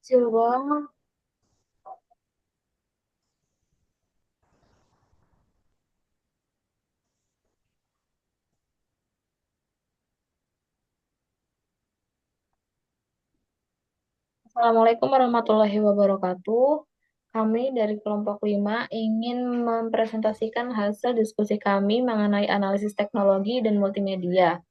Kecil banget. Assalamualaikum warahmatullahi wabarakatuh. Kami dari kelompok 5 ingin mempresentasikan hasil diskusi kami mengenai analisis teknologi dan multimedia.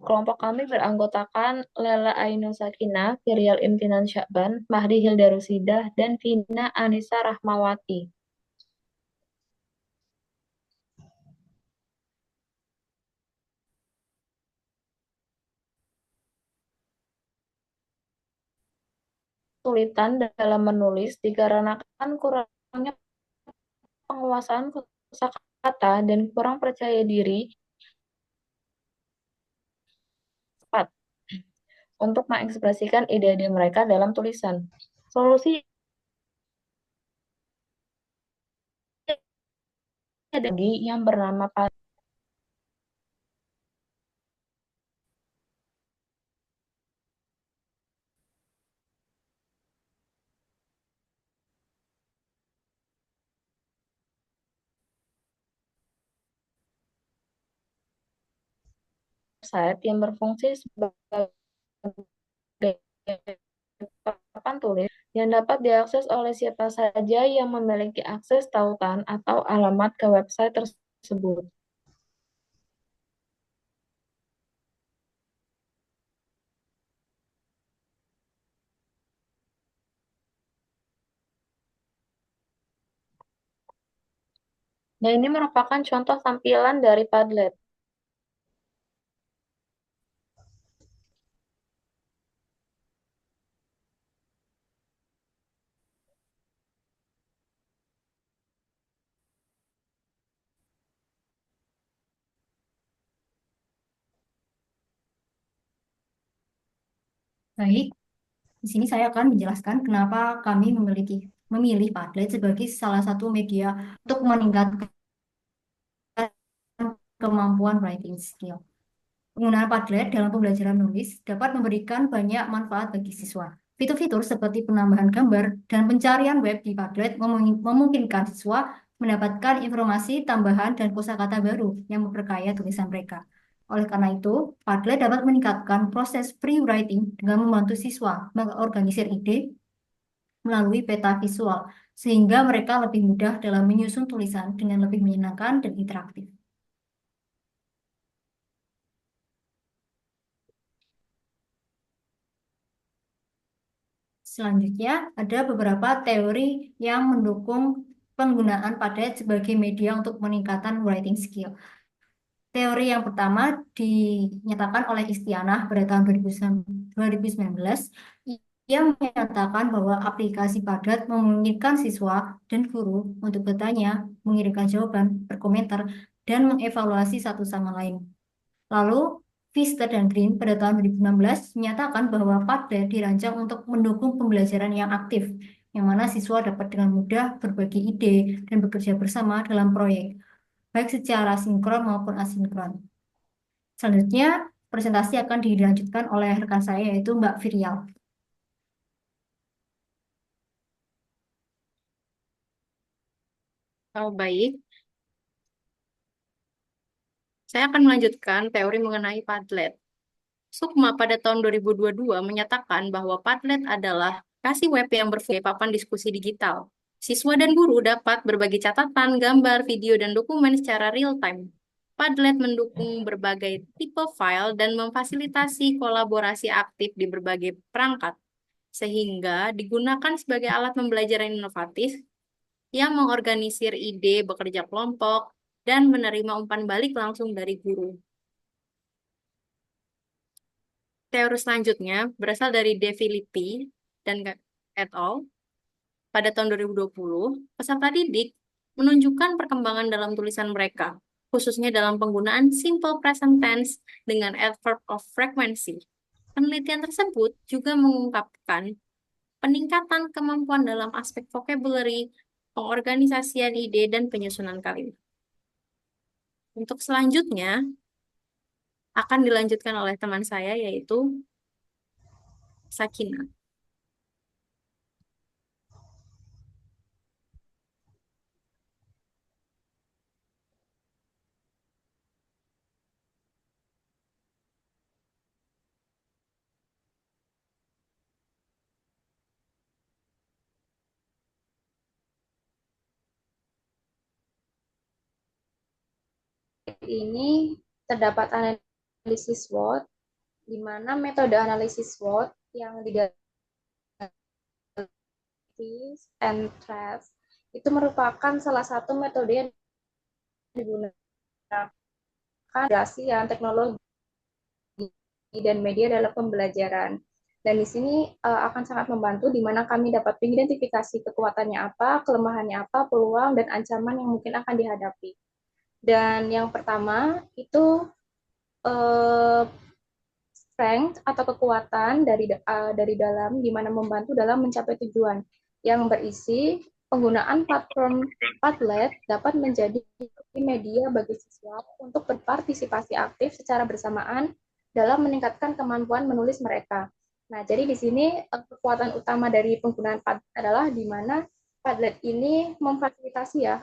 Kelompok kami beranggotakan Lela Ainul Sakinah, Firial Imtinan Syakban, Mahdi Hilda Rusidah, dan Vina Anissa Rahmawati. Kesulitan dalam menulis dikarenakan kurangnya penguasaan kosakata dan kurang percaya diri cepat untuk mengekspresikan ide-ide mereka dalam tulisan. Solusi ada yang bernama Padlet yang berfungsi sebagai papan tulis yang dapat diakses oleh siapa saja yang memiliki akses tautan atau alamat ke website tersebut. Dan ini merupakan contoh tampilan dari Padlet. Baik, di sini saya akan menjelaskan kenapa kami memilih Padlet sebagai salah satu media untuk meningkatkan kemampuan writing skill. Penggunaan Padlet dalam pembelajaran menulis dapat memberikan banyak manfaat bagi siswa. Fitur-fitur seperti penambahan gambar dan pencarian web di Padlet memungkinkan siswa mendapatkan informasi tambahan dan kosakata baru yang memperkaya tulisan mereka. Oleh karena itu, Padlet dapat meningkatkan proses free writing dengan membantu siswa mengorganisir ide melalui peta visual, sehingga mereka lebih mudah dalam menyusun tulisan dengan lebih menyenangkan dan interaktif. Selanjutnya, ada beberapa teori yang mendukung penggunaan Padlet sebagai media untuk peningkatan writing skill. Teori yang pertama dinyatakan oleh Istianah pada tahun 2019. Ia menyatakan bahwa aplikasi Padlet memungkinkan siswa dan guru untuk bertanya, mengirimkan jawaban, berkomentar, dan mengevaluasi satu sama lain. Lalu, Pfister dan Green pada tahun 2016 menyatakan bahwa Padlet dirancang untuk mendukung pembelajaran yang aktif, yang mana siswa dapat dengan mudah berbagi ide dan bekerja bersama dalam proyek, baik secara sinkron maupun asinkron. Selanjutnya, presentasi akan dilanjutkan oleh rekan saya yaitu Mbak Virial. Oh, baik. Saya akan melanjutkan teori mengenai Padlet. Sukma pada tahun 2022 menyatakan bahwa Padlet adalah aplikasi web yang berfungsi papan diskusi digital. Siswa dan guru dapat berbagi catatan, gambar, video, dan dokumen secara real-time. Padlet mendukung berbagai tipe file dan memfasilitasi kolaborasi aktif di berbagai perangkat, sehingga digunakan sebagai alat pembelajaran inovatif yang mengorganisir ide, bekerja kelompok, dan menerima umpan balik langsung dari guru. Teori selanjutnya berasal dari De Filippi dan et al. Pada tahun 2020, peserta didik menunjukkan perkembangan dalam tulisan mereka, khususnya dalam penggunaan simple present tense dengan adverb of frequency. Penelitian tersebut juga mengungkapkan peningkatan kemampuan dalam aspek vocabulary, pengorganisasian ide, dan penyusunan kalimat. Untuk selanjutnya, akan dilanjutkan oleh teman saya, yaitu Sakina. ini terdapat analisis SWOT, di mana metode analisis SWOT yang didalam and Trust itu merupakan salah satu metode yang digunakan yang teknologi dan media dalam pembelajaran. Dan di sini akan sangat membantu di mana kami dapat mengidentifikasi kekuatannya apa, kelemahannya apa, peluang dan ancaman yang mungkin akan dihadapi. Dan yang pertama itu strength atau kekuatan dari dalam, di mana membantu dalam mencapai tujuan yang berisi penggunaan platform Padlet dapat menjadi media bagi siswa untuk berpartisipasi aktif secara bersamaan dalam meningkatkan kemampuan menulis mereka. Nah, jadi di sini kekuatan utama dari penggunaan Padlet adalah di mana Padlet ini memfasilitasi ya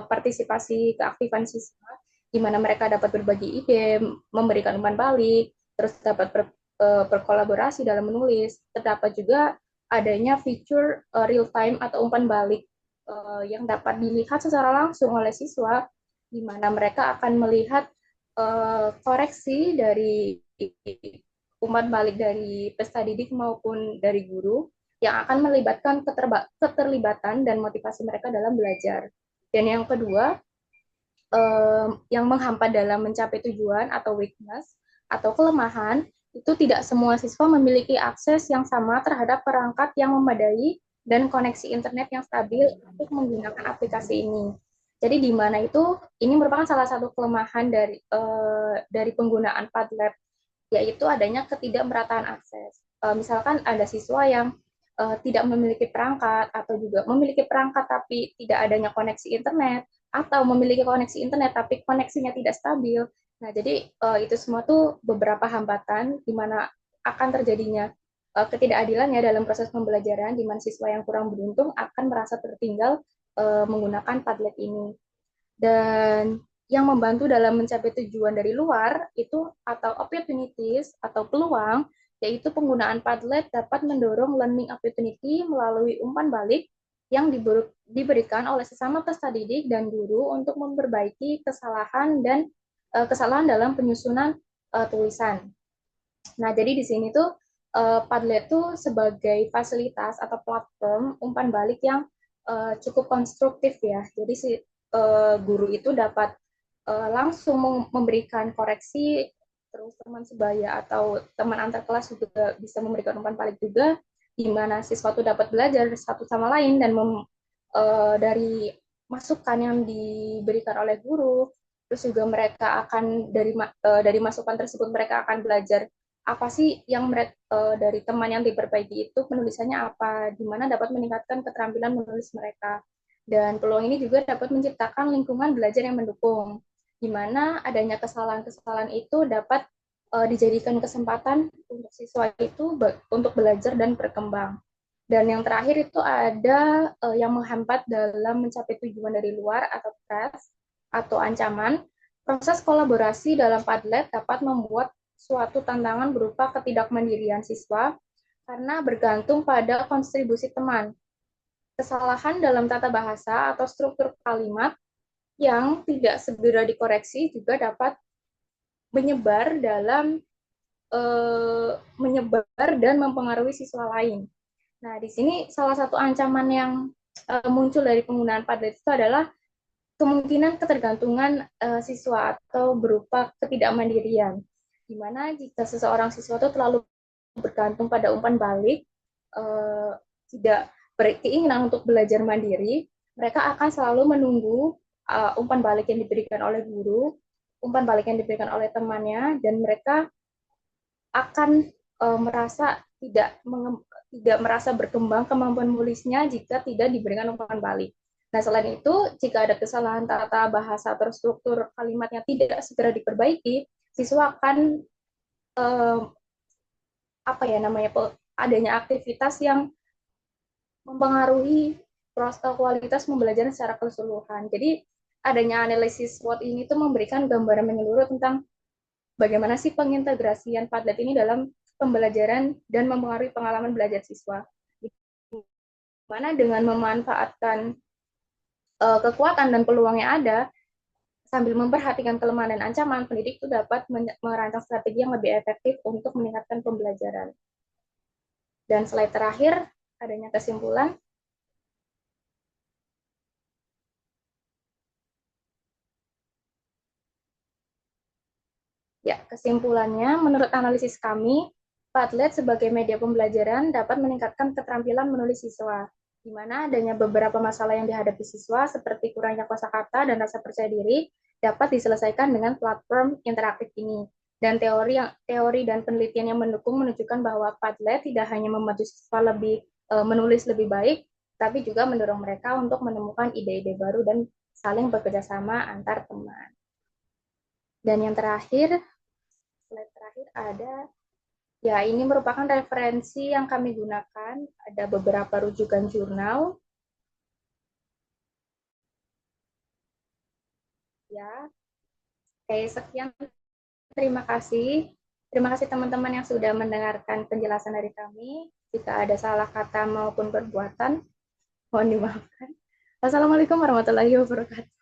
partisipasi keaktifan siswa, di mana mereka dapat berbagi ide, memberikan umpan balik, terus dapat berkolaborasi dalam menulis. Terdapat juga adanya fitur real time atau umpan balik yang dapat dilihat secara langsung oleh siswa, di mana mereka akan melihat koreksi dari umpan balik dari peserta didik maupun dari guru yang akan melibatkan keterlibatan dan motivasi mereka dalam belajar. Dan yang kedua, yang menghambat dalam mencapai tujuan atau weakness atau kelemahan, itu tidak semua siswa memiliki akses yang sama terhadap perangkat yang memadai dan koneksi internet yang stabil untuk menggunakan aplikasi ini. Jadi di mana itu ini merupakan salah satu kelemahan dari penggunaan Padlet, yaitu adanya ketidakmerataan akses. Misalkan ada siswa yang tidak memiliki perangkat atau juga memiliki perangkat tapi tidak adanya koneksi internet, atau memiliki koneksi internet tapi koneksinya tidak stabil. Nah, jadi itu semua tuh beberapa hambatan di mana akan terjadinya ketidakadilan ya dalam proses pembelajaran, di mana siswa yang kurang beruntung akan merasa tertinggal menggunakan Padlet ini. Dan yang membantu dalam mencapai tujuan dari luar itu atau opportunities atau peluang, yaitu penggunaan Padlet dapat mendorong learning opportunity melalui umpan balik yang diberikan oleh sesama peserta didik dan guru untuk memperbaiki kesalahan dalam penyusunan tulisan. Nah, jadi di sini tuh Padlet tuh sebagai fasilitas atau platform umpan balik yang cukup konstruktif ya. Jadi si guru itu dapat langsung memberikan koreksi, terus teman sebaya atau teman antar kelas juga bisa memberikan umpan balik juga, di mana siswa itu dapat belajar satu sama lain dan dari masukan yang diberikan oleh guru, terus juga mereka akan dari masukan tersebut mereka akan belajar apa sih yang mereka dari teman yang diperbaiki itu penulisannya apa, di mana dapat meningkatkan keterampilan menulis mereka. Dan peluang ini juga dapat menciptakan lingkungan belajar yang mendukung, di mana adanya kesalahan-kesalahan itu dapat dijadikan kesempatan untuk siswa itu untuk belajar dan berkembang. Dan yang terakhir itu ada yang menghambat dalam mencapai tujuan dari luar atau stress atau ancaman. Proses kolaborasi dalam Padlet dapat membuat suatu tantangan berupa ketidakmandirian siswa karena bergantung pada kontribusi teman. Kesalahan dalam tata bahasa atau struktur kalimat yang tidak segera dikoreksi juga dapat menyebar dan mempengaruhi siswa lain. Nah, di sini salah satu ancaman yang muncul dari penggunaan Padlet itu adalah kemungkinan ketergantungan siswa atau berupa ketidakmandirian. Di mana jika seseorang siswa itu terlalu bergantung pada umpan balik, tidak berkeinginan untuk belajar mandiri, mereka akan selalu menunggu umpan balik yang diberikan oleh guru, umpan balik yang diberikan oleh temannya, dan mereka akan merasa tidak merasa berkembang kemampuan menulisnya jika tidak diberikan umpan balik. Nah, selain itu, jika ada kesalahan tata bahasa atau struktur kalimatnya tidak segera diperbaiki, siswa akan adanya aktivitas yang mempengaruhi kualitas pembelajaran secara keseluruhan. Jadi adanya analisis SWOT ini tuh memberikan gambaran menyeluruh tentang bagaimana sih pengintegrasian Padlet ini dalam pembelajaran dan mempengaruhi pengalaman belajar siswa. Dimana dengan memanfaatkan kekuatan dan peluang yang ada, Sambil memperhatikan kelemahan dan ancaman, pendidik itu dapat merancang strategi yang lebih efektif untuk meningkatkan pembelajaran. Dan slide terakhir, adanya kesimpulan. Ya, kesimpulannya, menurut analisis kami, Padlet sebagai media pembelajaran dapat meningkatkan keterampilan menulis siswa, di mana adanya beberapa masalah yang dihadapi siswa, seperti kurangnya kosakata dan rasa percaya diri, dapat diselesaikan dengan platform interaktif ini. Dan teori dan penelitian yang mendukung menunjukkan bahwa Padlet tidak hanya membantu siswa menulis lebih baik, tapi juga mendorong mereka untuk menemukan ide-ide baru dan saling bekerja sama antar teman. Dan yang terakhir, slide terakhir ada, ya ini merupakan referensi yang kami gunakan, ada beberapa rujukan jurnal. Ya, oke, sekian, terima kasih. Terima kasih teman-teman yang sudah mendengarkan penjelasan dari kami. Jika ada salah kata maupun perbuatan, mohon dimaafkan. Wassalamualaikum warahmatullahi wabarakatuh.